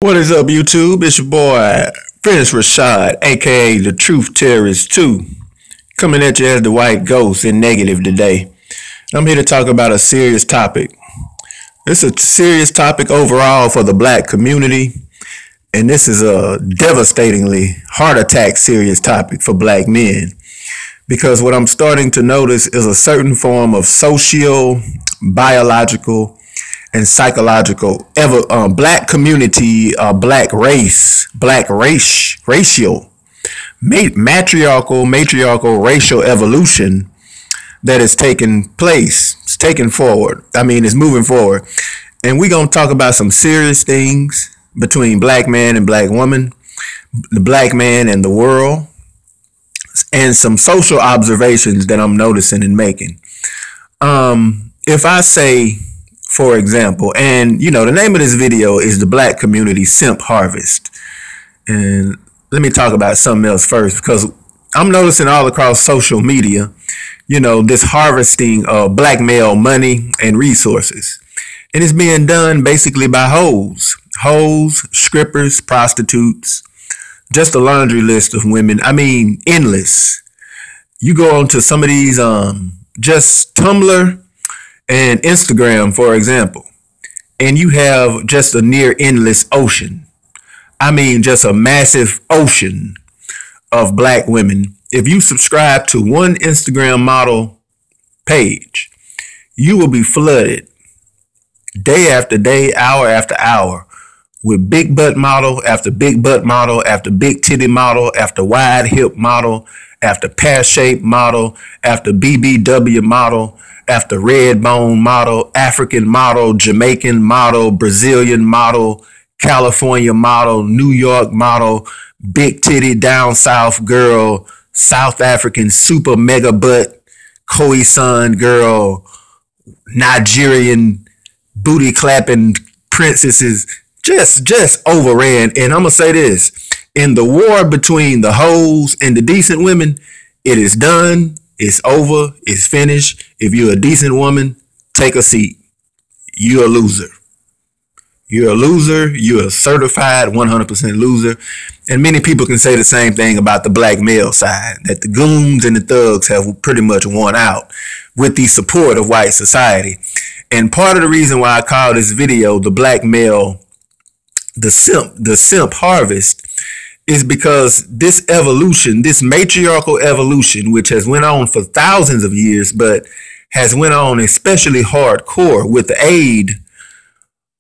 What is up, YouTube? It's your boy, Prince Rashad, aka the Truth Terrorist 2, coming at you as the white ghost in negative today. I'm here to talk about a serious topic. It's a serious topic overall for the black community, and this is a devastatingly heart attack serious topic for black men. Because what I'm starting to notice is a certain form of socio, biological, and psychological black community, black race, racial, matriarchal racial evolution that is taking place. It's taking forward. It's moving forward. And we're going to talk about some serious things between black man and black woman, the black man and the world, and some social observations that I'm noticing and making. If I say, for example, and the name of this video is the Black Community Simp Harvest. And let me talk about something else first, because I'm noticing all across social media, this harvesting of black male money and resources. And it's being done basically by hoes, strippers, prostitutes, just a laundry list of women. Endless. You go onto some of these, just Tumblr and Instagram, for example, and you have just a near endless ocean. Just a massive ocean of black women. If you subscribe to one Instagram model page, you will be flooded day after day, hour after hour, with big butt model after big butt model after big titty model after wide hip model after pear shaped model after BBW model after red bone model, African model, Jamaican model, Brazilian model, California model, New York model, big titty down south girl, South African super mega butt, Khoisan girl, Nigerian booty clapping princesses, just overran. And I'm gonna say this, in the war between the hoes and the decent women, it is done. It's over. It's finished. If you're a decent woman, take a seat. You're a loser. You're a loser. You're a certified 100% loser. And many people can say the same thing about the black male side, that the goons and the thugs have pretty much won out with the support of white society. And part of the reason why I call this video the black male, the simp harvest, is because this evolution, this matriarchal evolution, which has went on for thousands of years, but has went on especially hardcore with the aid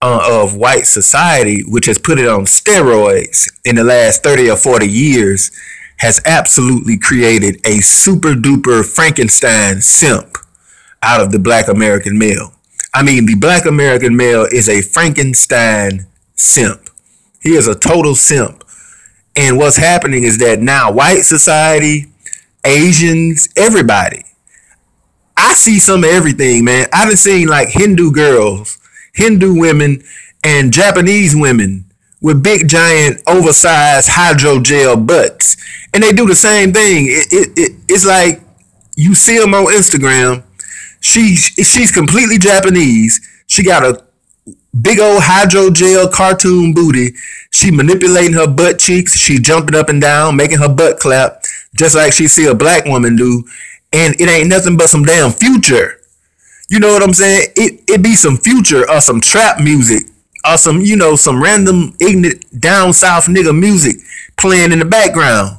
of white society, which has put it on steroids in the last 30 or 40 years, has absolutely created a super duper Frankenstein simp out of the black American male. The black American male is a Frankenstein simp. He is a total simp. And what's happening is that now white society, Asians, everybody, I see some of everything, man. I've seen like Hindu girls, Hindu women, and Japanese women with big, giant, oversized hydrogel butts. And they do the same thing. It's like you see them on Instagram. She's completely Japanese. She got a big old hydrogel cartoon booty. She manipulating her butt cheeks. She jumping up and down, making her butt clap, just like she see a black woman do. And it ain't nothing but some damn Future. You know what I'm saying? It be some Future or some trap music or some, some random ignorant down south nigga music playing in the background.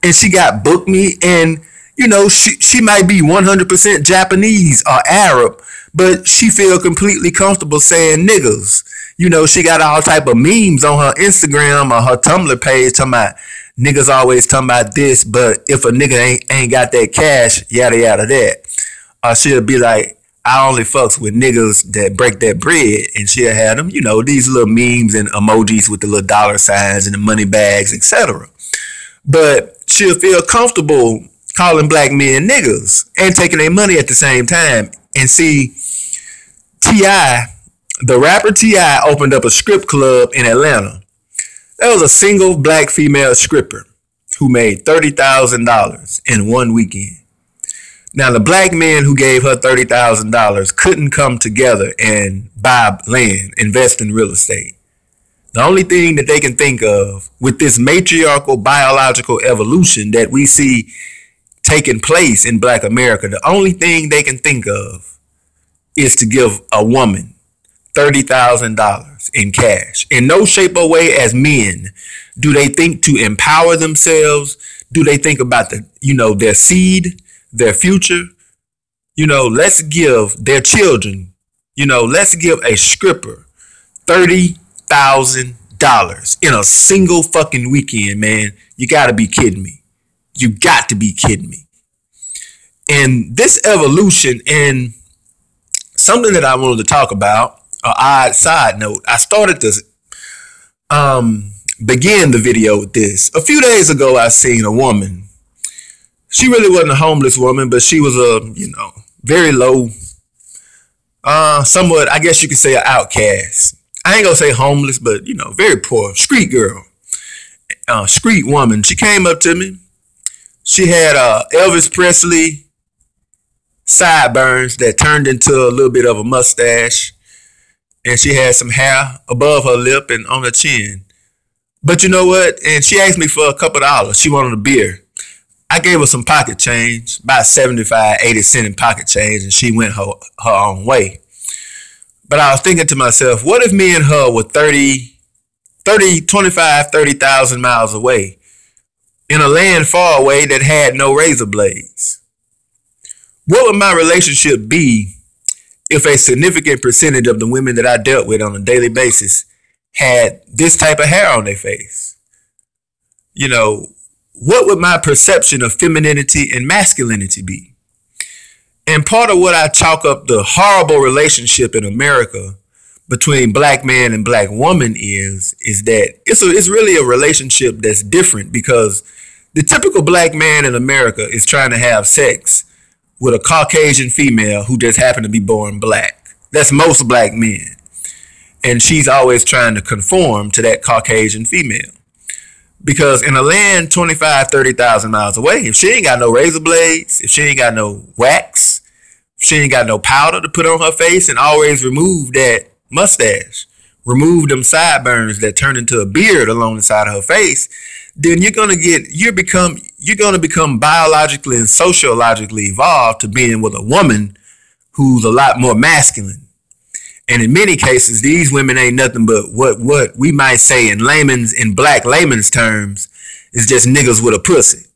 And she got Book Me, and she might be 100% Japanese or Arab, but she feel completely comfortable saying niggas. She got all type of memes on her Instagram or her Tumblr page talking about niggas always talking about this, but if a nigga ain't got that cash, yada yada that. Or she'll be like, I only fucks with niggas that break that bread, and she'll have them, these little memes and emojis with the little dollar signs and the money bags, etc. But she'll feel comfortable calling black men niggas and taking their money at the same time. And see, T.I., the rapper T.I., opened up a strip club in Atlanta. That was a single black female stripper who made $30,000 in one weekend. Now, the black men who gave her $30,000 couldn't come together and buy land, invest in real estate. The only thing that they can think of with this matriarchal biological evolution that we see taking place in Black America, the only thing they can think of is to give a woman $30,000 in cash. In no shape or way as men do they think to empower themselves. Do they think about their seed, their future? Let's give their children, let's give a scripper $30,000 in a single fucking weekend, man. You gotta be kidding me. You got to be kidding me. And this evolution, and something that I wanted to talk about, an odd side note, I started to begin the video with this. A few days ago, I seen a woman. She really wasn't a homeless woman, but she was a, very low, somewhat, I guess you could say, an outcast. I ain't gonna say homeless, but, very poor, street girl, street woman. She came up to me. She had Elvis Presley sideburns that turned into a little bit of a mustache. And she had some hair above her lip and on her chin. But you know what? And she asked me for a couple of dollars. She wanted a beer. I gave her some pocket change, about 75, 80 cents in pocket change, and she went her own way. But I was thinking to myself, what if me and her were 30,000 miles away in a land far away that had no razor blades? What would my relationship be if a significant percentage of the women that I dealt with on a daily basis had this type of hair on their face? What would my perception of femininity and masculinity be? And part of what I chalk up the horrible relationship in America between Black man and Black woman is that it's really a relationship that's different, because the typical Black man in America is trying to have sex with a Caucasian female who just happened to be born Black. That's most Black men. And she's always trying to conform to that Caucasian female. Because in a land 25, 30,000 miles away, if she ain't got no razor blades, if she ain't got no wax, if she ain't got no powder to put on her face, and always remove that mustache, remove them sideburns that turn into a beard along the side of her face, then you're gonna become biologically and sociologically evolved to being with a woman who's a lot more masculine. And in many cases, these women ain't nothing but what we might say in Black layman's terms is just niggas with a pussy.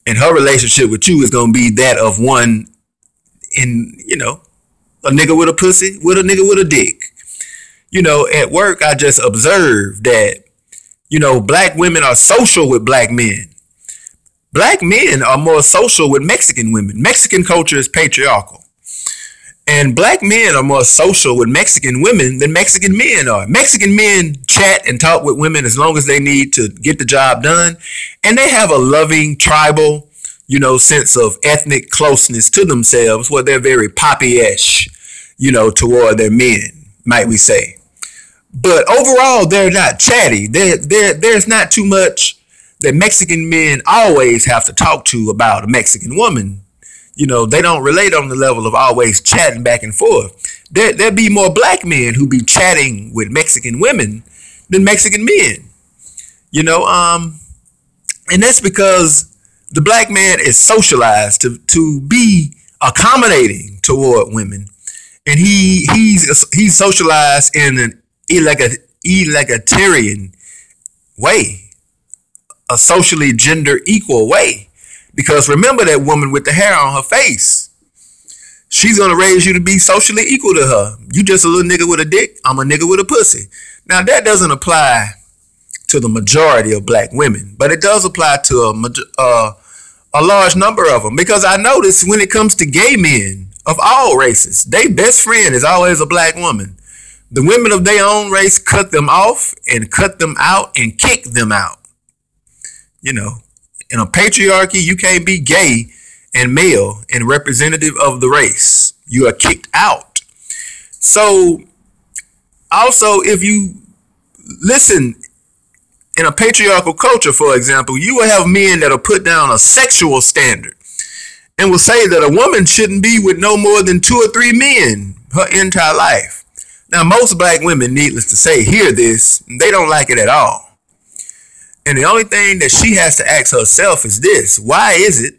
And her relationship with you is gonna be that of one in, a nigga with a pussy with a nigga with a dick. At work, I just observed that Black women are social with Black men. Black men are more social with Mexican women. Mexican culture is patriarchal. And Black men are more social with Mexican women than Mexican men are. Mexican men chat and talk with women as long as they need to get the job done. And they have a loving, tribal, sense of ethnic closeness to themselves, where they're very poppy-ish, toward their men, might we say. But overall, they're not chatty. There's not too much that Mexican men always have to talk to about a Mexican woman. They don't relate on the level of always chatting back and forth. There'd be more Black men who be chatting with Mexican women than Mexican men. And that's because the Black man is socialized to be accommodating toward women, and he's socialized in an egalitarian way, a socially gender equal way. Because remember that woman with the hair on her face, she's going to raise you to be socially equal to her. You just a little nigga with a dick, I'm a nigga with a pussy. Now that doesn't apply to the majority of Black women, but it does apply to a large number of them. Because I notice when it comes to gay men of all races, their best friend is always a Black woman. The women of their own race cut them off and cut them out and kick them out. In a patriarchy, you can't be gay and male and representative of the race. You are kicked out. So also, if you listen, in a patriarchal culture, for example, you will have men that will put down a sexual standard and will say that a woman shouldn't be with no more than 2 or 3 men her entire life. Now, most black women, needless to say, hear this. They don't like it at all. And the only thing that she has to ask herself is this: why is it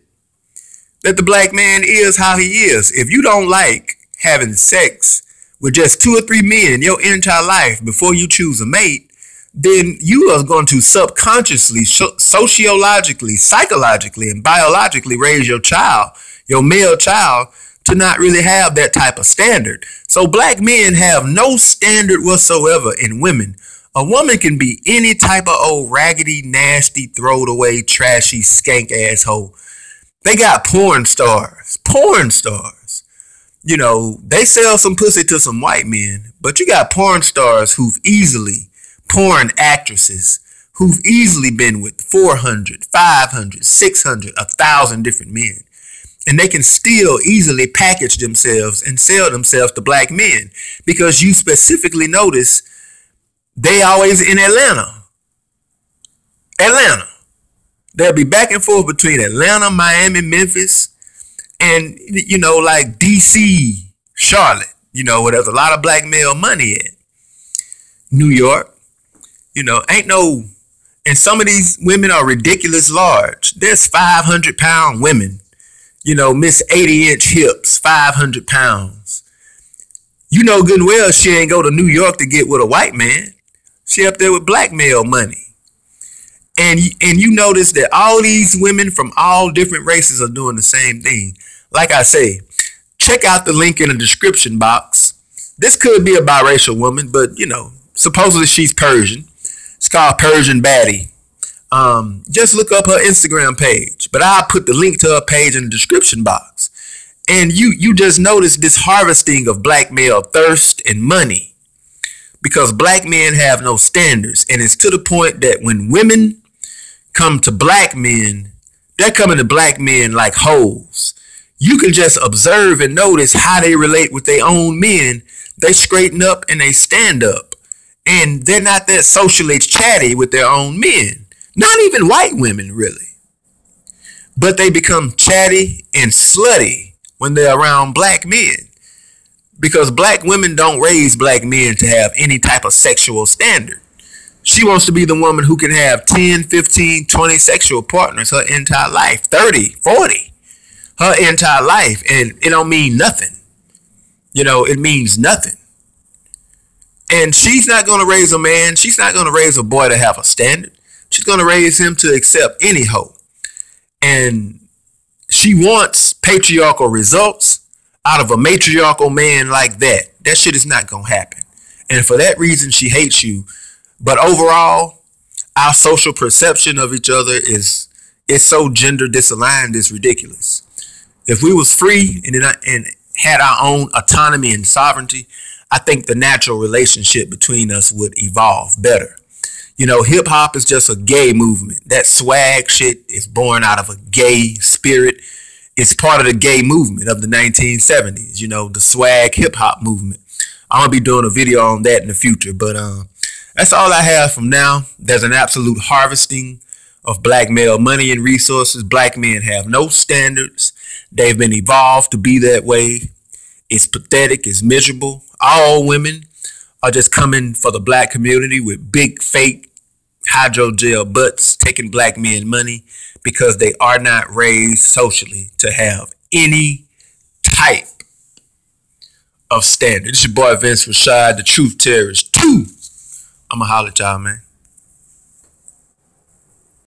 that the black man is how he is? If you don't like having sex with just 2 or 3 men your entire life before you choose a mate, then you are going to subconsciously, sociologically, psychologically, and biologically raise your child, your male child, to not really have that type of standard. So black men have no standard whatsoever in women. A woman can be any type of old raggedy, nasty, throwed away, trashy, skank asshole. They got porn stars. You know, they sell some pussy to some white men, but you got porn stars porn actresses who've easily been with 400, 500, 600, 1,000 different men. And they can still easily package themselves and sell themselves to black men, because you specifically notice they always in Atlanta. They'll be back and forth between Atlanta, Miami, Memphis, and, you know, like DC, Charlotte, you know, where there's a lot of black male money at. New York, you know, and some of these women are ridiculous large. There's 500-pound women. You know, Miss 80-inch hips, 500 pounds. You know good and well she ain't go to New York to get with a white man. She up there with black male money. And you notice that all these women from all different races are doing the same thing. Like I say, check out the link in the description box. This could be a biracial woman, but, you know, supposedly she's Persian. It's called Persian Baddie. Just look up her Instagram page, but I'll put the link to her page in the description box. And you just notice this harvesting of black male thirst and money, because black men have no standards. And it's to the point that when women come to black men, they're coming to black men like hoes. You can just observe and notice how they relate with their own men. They straighten up and they stand up, and they're not that socially chatty with their own men. Not even white women, really. But they become chatty and slutty when they're around black men, because black women don't raise black men to have any type of sexual standard. She wants to be the woman who can have 10, 15, 20 sexual partners her entire life, 30, 40, her entire life. And it don't mean nothing. You know, it means nothing. And she's not going to raise a man. She's not going to raise a boy to have a standard. She's going to raise him to accept any hoe. And she wants patriarchal results out of a matriarchal man like that. That shit is not going to happen. And for that reason, she hates you. But overall, our social perception of each other is so gender disaligned, it's ridiculous. If we was free and had our own autonomy and sovereignty, I think the natural relationship between us would evolve better. You know, hip hop is just a gay movement. That swag shit is born out of a gay spirit. It's part of the gay movement of the 1970s, you know, the swag hip hop movement. I'm going to be doing a video on that in the future, but that's all I have from now. There's an absolute harvesting of black male money and resources. Black men have no standards. They've been evolved to be that way. It's pathetic. It's miserable. All women are just coming for the black community with big fake hydrogel butts, taking black men money, because they are not raised socially to have any type of standard. This is your boy Vince Rashad, the Truth Terrorist 2. I'ma holler at y'all, man.